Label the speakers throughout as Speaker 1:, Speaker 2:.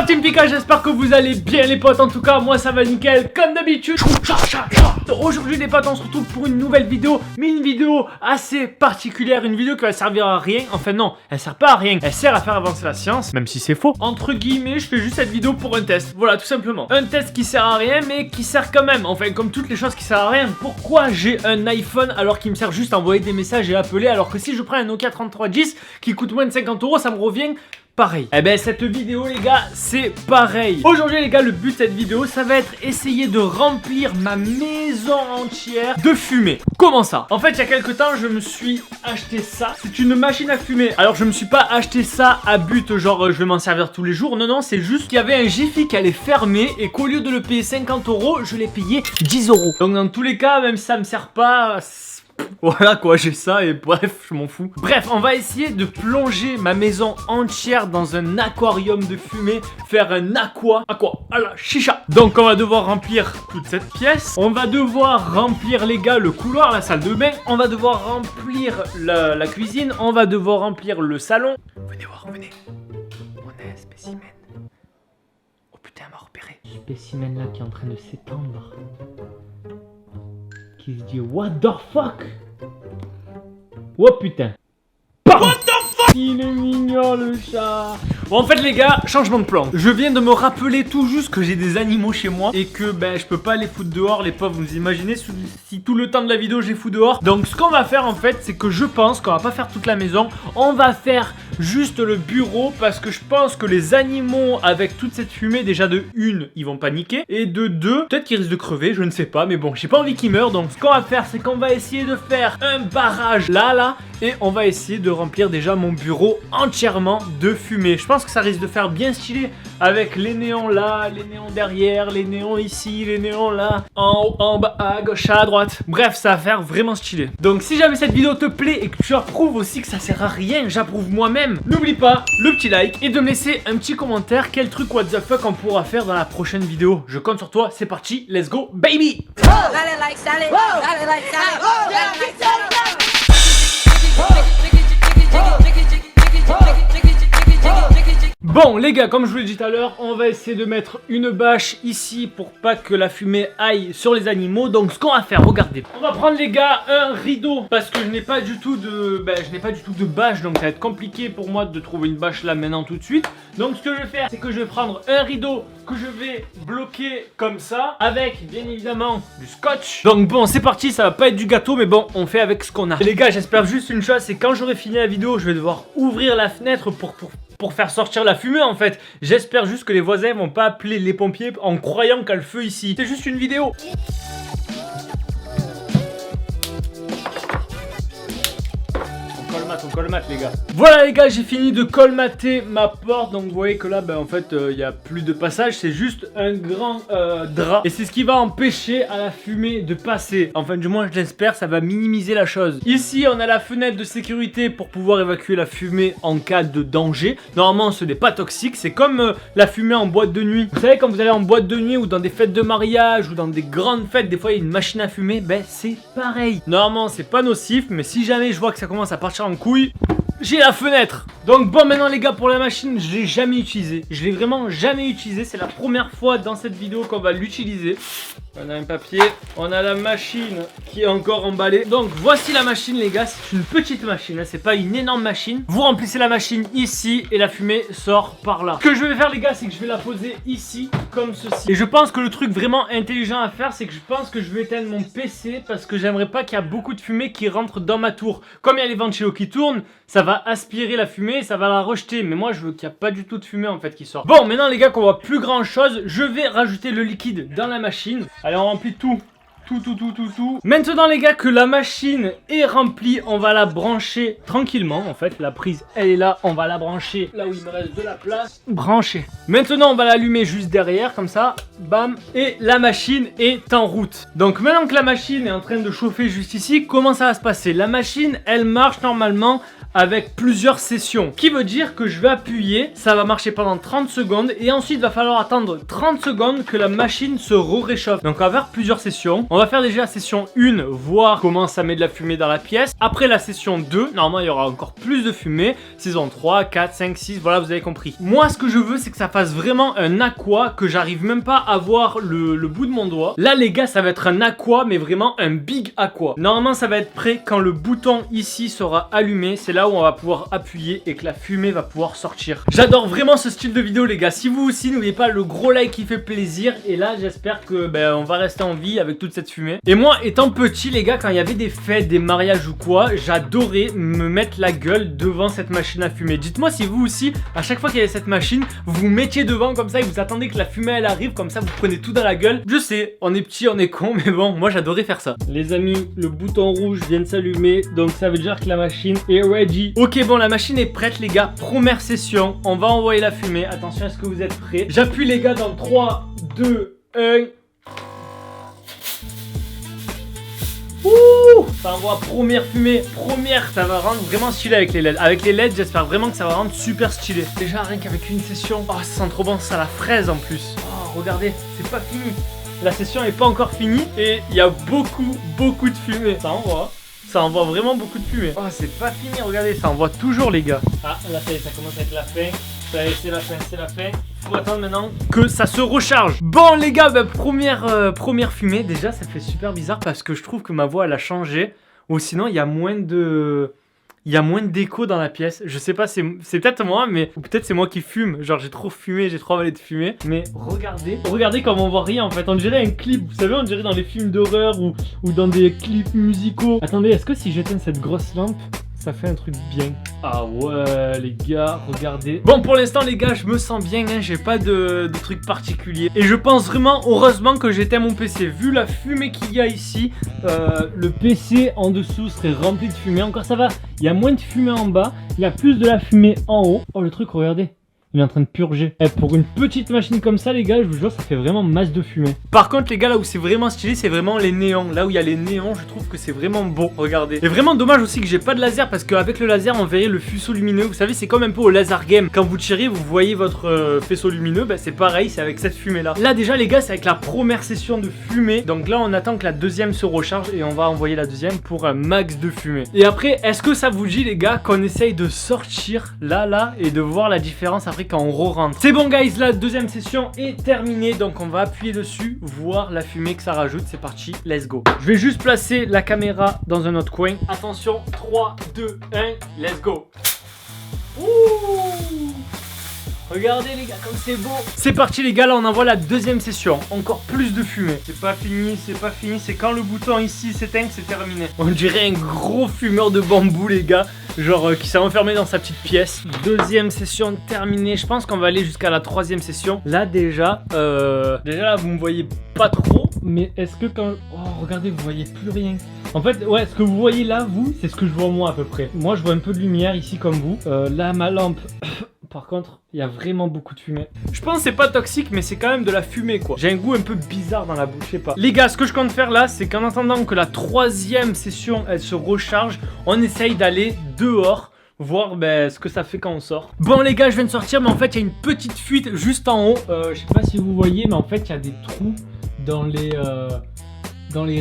Speaker 1: Team Pika, j'espère que vous allez bien les potes. En tout cas moi ça va nickel comme d'habitude. Aujourd'hui les potes on se retrouve pour une nouvelle vidéo, mais une vidéo assez particulière, une vidéo qui va servir à rien. Enfin non, elle sert pas à rien, elle sert à faire avancer la science, même si c'est faux. Entre guillemets, je fais juste cette vidéo pour un test, voilà tout simplement. Un test qui sert à rien mais qui sert quand même, enfin comme toutes les choses qui servent à rien. Pourquoi j'ai un iPhone alors qu'il me sert juste à envoyer des messages et appeler, alors que si je prends un Nokia 3310 qui coûte moins de 50 €, ça me revient pareil. Eh ben cette vidéo les gars c'est pareil. Aujourd'hui les gars, le but de cette vidéo ça va être essayer de remplir ma maison entière de fumée. Comment ça? En fait il y a quelques temps je me suis acheté ça. C'est une machine à fumer. Alors je me suis pas acheté ça à but genre je vais m'en servir tous les jours. Non non, c'est juste qu'il y avait un Jiffy qui allait fermer et qu'au lieu de le payer 50 €, je l'ai payé 10 €. Donc dans tous les cas, même si ça me sert pas, voilà quoi, j'ai ça et bref, je m'en fous. Bref, on va essayer de plonger ma maison entière dans un aquarium de fumée, faire un aqua à la chicha. Donc on va devoir remplir toute cette pièce. On va devoir remplir les gars le couloir, la salle de bain. On va devoir remplir la cuisine. On va devoir remplir le salon. Venez voir, venez. On a un spécimen. Oh putain, elle m'a repéré. Spécimen là qui est en train de s'étendre. Qui se dit what the fuck. Oh putain. What the fuck. Il est mignon le chat. Bon en fait les gars, changement de plan. Je viens de me rappeler tout juste que j'ai des animaux chez moi et que ben je peux pas les foutre dehors les pauvres. Vous imaginez si tout le temps de la vidéo je les fous dehors. Donc ce qu'on va faire en fait, c'est que je pense qu'on va pas faire toute la maison. On va faire juste le bureau parce que je pense que les animaux avec toute cette fumée, déjà de une, ils vont paniquer, et de deux, peut-être qu'ils risquent de crever, je ne sais pas, mais bon, j'ai pas envie qu'ils meurent. Donc ce qu'on va faire, c'est qu'on va essayer de faire un barrage là, et on va essayer de remplir déjà mon bureau entièrement de fumée. Je pense que ça risque de faire bien stylé avec les néons là, les néons derrière, les néons ici, les néons là, en haut, en bas, à gauche, à droite. Bref, ça va faire vraiment stylé. Donc si jamais cette vidéo te plaît et que tu approuves aussi que ça sert à rien, j'approuve moi-même, n'oublie pas le petit like et de me laisser un petit commentaire. Quel truc what the fuck on pourra faire dans la prochaine vidéo. Je compte sur toi, c'est parti, let's go baby. Bon les gars, comme je vous l'ai dit tout à l'heure, on va essayer de mettre une bâche ici pour pas que la fumée aille sur les animaux. Donc ce qu'on va faire, regardez, on va prendre les gars un rideau parce que je n'ai pas du tout de bâche, donc ça va être compliqué pour moi de trouver une bâche là maintenant tout de suite. Donc ce que je vais faire, c'est que je vais prendre un rideau que je vais bloquer comme ça avec bien évidemment du scotch. Donc bon, c'est parti, ça va pas être du gâteau mais bon, on fait avec ce qu'on a. Et les gars, j'espère juste une chose, c'est quand j'aurai fini la vidéo, je vais devoir ouvrir la fenêtre pour faire sortir la fumée en fait. J'espère juste que les voisins vont pas appeler les pompiers en croyant qu'il y a le feu ici. C'est juste une vidéo. On colmate les gars. Voilà les gars, j'ai fini de colmater ma porte. Donc vous voyez que là en fait il n'y a plus de passage. C'est juste un grand drap. Et c'est ce qui va empêcher à la fumée de passer. Enfin du moins je l'espère, ça va minimiser la chose. Ici on a la fenêtre de sécurité pour pouvoir évacuer la fumée en cas de danger. Normalement ce n'est pas toxique. C'est comme la fumée en boîte de nuit. Vous savez quand vous allez en boîte de nuit ou dans des fêtes de mariage ou dans des grandes fêtes, des fois il y a une machine à fumer. Ben c'est pareil. Normalement c'est pas nocif, mais si jamais je vois que ça commence à partir en couille, j'ai la fenêtre. Donc bon maintenant les gars, pour la machine je l'ai jamais utilisée. Je l'ai vraiment jamais utilisée. C'est la première fois dans cette vidéo qu'on va l'utiliser. On a un papier, on a la machine qui est encore emballée. Donc voici la machine les gars, c'est une petite machine, c'est pas une énorme machine. Vous remplissez la machine ici et la fumée sort par là. Ce que je vais faire les gars, c'est que je vais la poser ici comme ceci. Et je pense que le truc vraiment intelligent à faire, c'est que je pense que je vais éteindre mon PC parce que j'aimerais pas qu'il y a beaucoup de fumée qui rentre dans ma tour. Comme il y a les ventilos qui tournent, ça va aspirer la fumée, ça va la rejeter. Mais moi je veux qu'il n'y a pas du tout de fumée en fait qui sort. Bon maintenant les gars, qu'on voit plus grand chose, je vais rajouter le liquide dans la machine. Allez, on remplit tout. Maintenant les gars que la machine est remplie, on va la brancher tranquillement. En fait la prise elle est là, on va la brancher là où il me reste de la place. Brancher. Maintenant on va l'allumer juste derrière comme ça. Bam. Et la machine est en route. Donc maintenant que la machine est en train de chauffer juste ici, comment ça va se passer? La machine elle marche normalement avec plusieurs sessions. Qui veut dire que je vais appuyer, ça va marcher pendant 30 secondes et ensuite il va falloir attendre 30 secondes que la machine se réchauffe. Donc on va faire plusieurs sessions. On va faire déjà la session 1, voir comment ça met de la fumée dans la pièce. Après la session 2, normalement il y aura encore plus de fumée. Saison 3, 4, 5, 6, voilà, vous avez compris. Moi ce que je veux c'est que ça fasse vraiment un aqua, que j'arrive même pas à voir le bout de mon doigt. Là les gars, ça va être un aqua, mais vraiment un big aqua. Normalement ça va être prêt quand le bouton ici sera allumé. C'est là où on va pouvoir appuyer et que la fumée va pouvoir sortir. J'adore vraiment ce style de vidéo les gars. Si vous aussi, n'oubliez pas le gros like qui fait plaisir. Et là j'espère que on va rester en vie avec toute cette fumée. Et moi étant petit les gars, quand il y avait des fêtes, des mariages ou quoi, j'adorais me mettre la gueule devant cette machine à fumer. Dites-moi si vous aussi, à chaque fois qu'il y avait cette machine, vous vous mettiez devant comme ça et vous attendez que la fumée elle arrive, comme ça vous prenez tout dans la gueule. Je sais, on est petit, on est con, mais bon, moi j'adorais faire ça. Les amis, le bouton rouge vient de s'allumer, donc ça veut dire que la machine est ready. Ok, bon, la machine est prête les gars. Première session, on va envoyer la fumée. Attention, est-ce que vous êtes prêts? J'appuie les gars dans 3, 2, 1. Ouh, ça envoie première fumée, première, ça va rendre vraiment stylé avec les LED. Avec les LED, j'espère vraiment que ça va rendre super stylé. Déjà, rien qu'avec une session, oh, ça sent trop bon, ça la fraise en plus. Oh, regardez, c'est pas fini. La session est pas encore finie et il y a beaucoup de fumée. Ça envoie vraiment beaucoup de fumée. Oh, c'est pas fini, regardez, ça envoie toujours les gars. Ah, là ça y est, ça commence à être la fin. Ça y est, c'est la fin, c'est la fin. Faut attendre maintenant que ça se recharge. Bon les gars, première fumée. Déjà ça fait super bizarre parce que je trouve que ma voix elle a changé. Ou sinon il y a moins de... Il y a moins d'écho dans la pièce. Je sais pas, c'est peut-être moi, mais ou peut-être c'est moi qui fume. Genre j'ai trop fumé, j'ai trop avalé de fumée. Mais regardez comment on voit rien en fait. On dirait un clip, vous savez, on dirait dans les films d'horreur ou dans des clips musicaux. Attendez, est-ce que si j'éteins cette grosse lampe, ça fait un truc bien? Ah ouais les gars, regardez. Bon pour l'instant les gars, je me sens bien, hein, j'ai pas de truc particulier. Et je pense vraiment, heureusement que j'éteins mon PC. Vu la fumée qu'il y a ici, le PC en dessous serait rempli de fumée. Encore ça va, il y a moins de fumée en bas, il y a plus de la fumée en haut. Oh le truc, regardez, il est en train de purger. Et pour une petite machine comme ça les gars, je vous jure, ça fait vraiment masse de fumée. Par contre les gars, là où c'est vraiment stylé, c'est vraiment les néons. Là où il y a les néons, je trouve que c'est vraiment beau, regardez. Et vraiment dommage aussi que j'ai pas de laser, parce qu'avec le laser on verrait le faisceau lumineux. Vous savez, c'est comme un peu au laser game. Quand vous tirez, vous voyez votre faisceau lumineux, c'est pareil, c'est avec cette fumée là. Là déjà les gars, c'est avec la première session de fumée. Donc là on attend que la deuxième se recharge et on va envoyer la deuxième pour un max de fumée. Et après, est-ce que ça vous dit les gars qu'on essaye de sortir là et de voir la différence après quand on re-rentre? C'est bon guys, la deuxième session est terminée, donc on va appuyer dessus, voir la fumée que ça rajoute. C'est parti, let's go. Je vais juste placer la caméra dans un autre coin. Attention, 3, 2, 1, let's go. Ouh, regardez les gars comme c'est beau. C'est parti les gars, là on envoie la deuxième session. Encore plus de fumée. C'est pas fini, c'est quand le bouton ici s'éteint que c'est terminé. On dirait un gros fumeur de bambou les gars. Genre qui s'est enfermé dans sa petite pièce. Deuxième session terminée. Je pense qu'on va aller jusqu'à la troisième session. Là déjà là vous me voyez pas trop. Mais est-ce que quand... Oh regardez, vous voyez plus rien. En fait ouais, ce que vous voyez là vous, c'est ce que je vois moi à peu près. Moi je vois un peu de lumière ici comme vous. Là ma lampe... Par contre, il y a vraiment beaucoup de fumée. Je pense que c'est pas toxique, mais c'est quand même de la fumée quoi. J'ai un goût un peu bizarre dans la bouche, je sais pas. Les gars, ce que je compte faire là, c'est qu'en attendant que la troisième session elle se recharge, on essaye d'aller dehors, voir ce que ça fait quand on sort. Bon les gars, je viens de sortir, mais en fait il y a une petite fuite juste en haut. Je sais pas si vous voyez, mais en fait il y a des trous dans les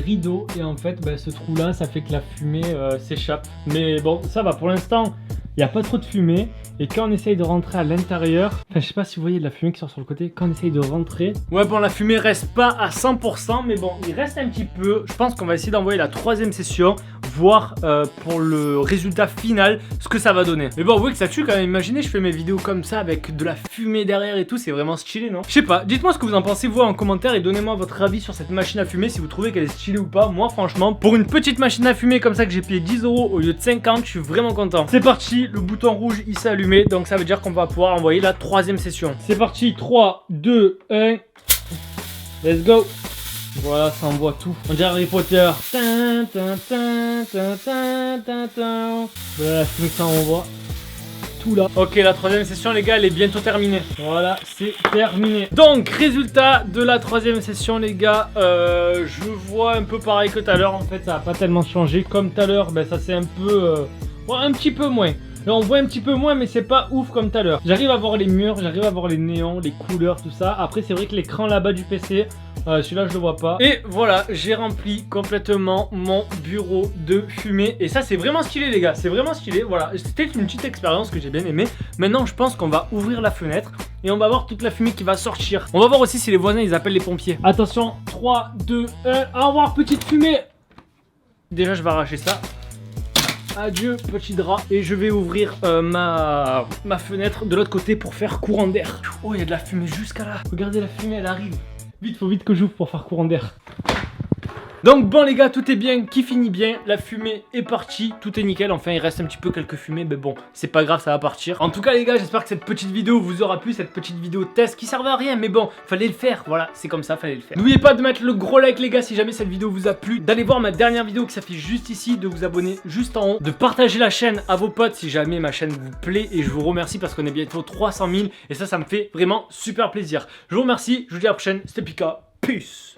Speaker 1: rideaux. Et en fait ce trou là, ça fait que la fumée s'échappe. Mais bon, ça va pour l'instant. Il n'y a pas trop de fumée. Et quand on essaye de rentrer à l'intérieur, enfin je sais pas si vous voyez de la fumée qui sort sur le côté. Quand on essaye de rentrer, ouais bon la fumée reste pas à 100%, mais bon il reste un petit peu. Je pense qu'on va essayer d'envoyer la troisième session, voir pour le résultat final ce que ça va donner. Mais bon vous voyez que ça tue quand même. Imaginez je fais mes vidéos comme ça avec de la fumée derrière et tout, c'est vraiment stylé non? Je sais pas, dites-moi ce que vous en pensez vous en commentaire et donnez-moi votre avis sur cette machine à fumer, si vous trouvez qu'elle est stylée ou pas. Moi franchement, pour une petite machine à fumer comme ça que j'ai payé 10 € au lieu de 50, je suis vraiment content. C'est parti, le bouton rouge il s'est allumé, donc ça veut dire qu'on va pouvoir envoyer la troisième session. C'est parti, 3, 2, 1, let's go. Voilà, ça envoie tout. On dirait Harry Potter. Voilà, c'est ça envoie tout là. Ok, la troisième session les gars, elle est bientôt terminée. Voilà, c'est terminé. Donc, résultat de la troisième session les gars, je vois un peu pareil que tout à l'heure. En fait, ça n'a pas tellement changé. Comme tout à l'heure, ça s'est un peu Ouais, un petit peu moins. Là on voit un petit peu moins mais c'est pas ouf comme tout à l'heure. J'arrive à voir les murs, j'arrive à voir les néons, les couleurs, tout ça. Après c'est vrai que l'écran là-bas du PC, celui-là je le vois pas. Et voilà, j'ai rempli complètement mon bureau de fumée. Et ça c'est vraiment stylé les gars, c'est vraiment stylé. Voilà, c'était une petite expérience que j'ai bien aimée. Maintenant je pense qu'on va ouvrir la fenêtre et on va voir toute la fumée qui va sortir. On va voir aussi si les voisins ils appellent les pompiers. Attention, 3, 2, 1, au revoir petite fumée. Déjà je vais arracher ça. Adieu petit drap. Et je vais ouvrir ma fenêtre de l'autre côté pour faire courant d'air. Oh il y a de la fumée jusqu'à là. Regardez la fumée elle arrive. Vite, faut vite que j'ouvre pour faire courant d'air. Donc bon les gars, tout est bien, qui finit bien, la fumée est partie, tout est nickel, enfin il reste un petit peu quelques fumées, mais bon, c'est pas grave, ça va partir. En tout cas les gars, j'espère que cette petite vidéo vous aura plu, cette petite vidéo test qui servait à rien, mais bon, fallait le faire, voilà, c'est comme ça, fallait le faire. N'oubliez pas de mettre le gros like les gars si jamais cette vidéo vous a plu, d'aller voir ma dernière vidéo qui s'affiche juste ici, de vous abonner juste en haut, de partager la chaîne à vos potes si jamais ma chaîne vous plaît, et je vous remercie parce qu'on est bientôt 300 000, et ça me fait vraiment super plaisir. Je vous remercie, je vous dis à la prochaine, c'était Pika, peace.